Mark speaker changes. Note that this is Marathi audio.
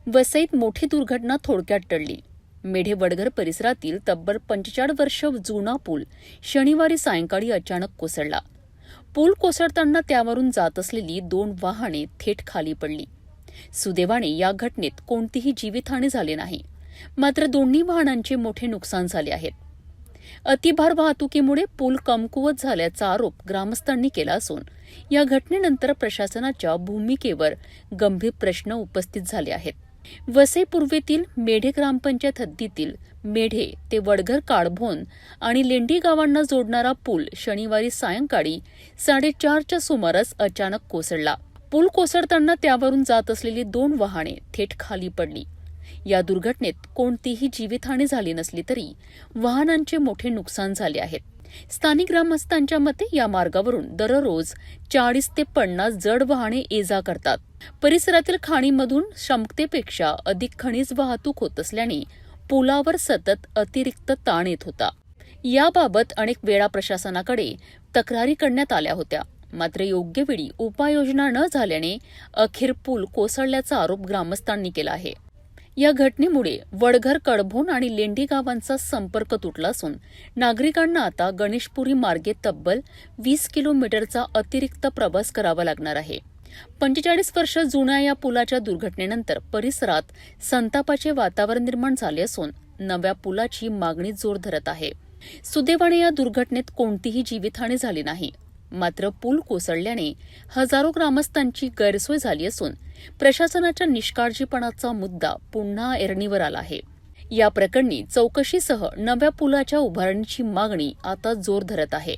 Speaker 1: वसईत मोठी दुर्घटना थोडक्यात टळली. मेढे वडघर परिसरातील तब्बल 45 वर्ष जुना पूल शनिवारी सायंकाळी अचानक कोसळला. पूल कोसळताना त्यावरून जात असलेली 2 वाहने थेट खाली पडली. सुदैवाने या घटनेत कोणतीही जीवितहानी झाली नाही, मात्र दोन्ही वाहनांचे मोठे नुकसान झाले आहे. अतिभार वाहतुकीमुळे पूल कमकुवत झाल्याचा आरोप ग्रामस्थांनी केला असून या घटनेनंतर प्रशासनाच्या भूमिकेवर गंभीर प्रश्न उपस्थित झाले आहेत. वसई पूर्वेतील मेढे ग्रामपंचायत हद्दीतील मेढे ते वडघर काळभोन आणि लेंडी गावांना जोडणारा पूल शनिवारी सायंकाळी 4:30च्या सुमारास अचानक कोसळला. पूल कोसळताना त्यावरून जात असलेली 2 वाहने थेट खाली पडली. या दुर्घटनेत कोणतीही जीवितहानी झाली नसली तरी वाहनांचे मोठे नुकसान झाले आहेत. स्थानिक ग्रामस्थांच्या मते या मार्गावरून दररोज 40 ते 50 जड वाहने ये-जा करतात. परिसरातील खाणीमधून क्षमतेपेक्षा अधिक खनिज वाहतूक होत असल्याने पुलावर सतत अतिरिक्त ताण येत होता. याबाबत अनेक वेळा प्रशासनाकडे तक्रारी करण्यात आल्या होत्या, मात्र योग्य वेळी उपाययोजना न झाल्याने अखेर पूल कोसळल्याचा आरोप ग्रामस्थांनी केला आहे. या घटनेमुळे वडघर, कडभोन आणि लेंडी गावांचा संपर्क तुटला असून नागरिकांना आता गणेशपुरी मार्गे तब्बल 20 किलोमीटरचा अतिरिक्त प्रवास करावा लागणार आहे. 45 वर्ष जुन्या या पुलाच्या दुर्घटनेनंतर परिसरात संतापाचे वातावरण निर्माण झाले असून नव्या पुलाची मागणी जोर धरत आहे. सुदैवाने या दुर्घटनेत कोणतीही जीवितहानी झाली नाही, मात्र पूल कोसळल्याने हजारो ग्रामस्थांची गैरसोय झाली असून प्रशासनाच्या निष्काळजीपणाचा मुद्दा पुन्हा ऐरणीवर आला आहे. या प्रकरणी चौकशीसह नव्या पुलाच्या उभारणीची मागणी आता जोर धरत आहे.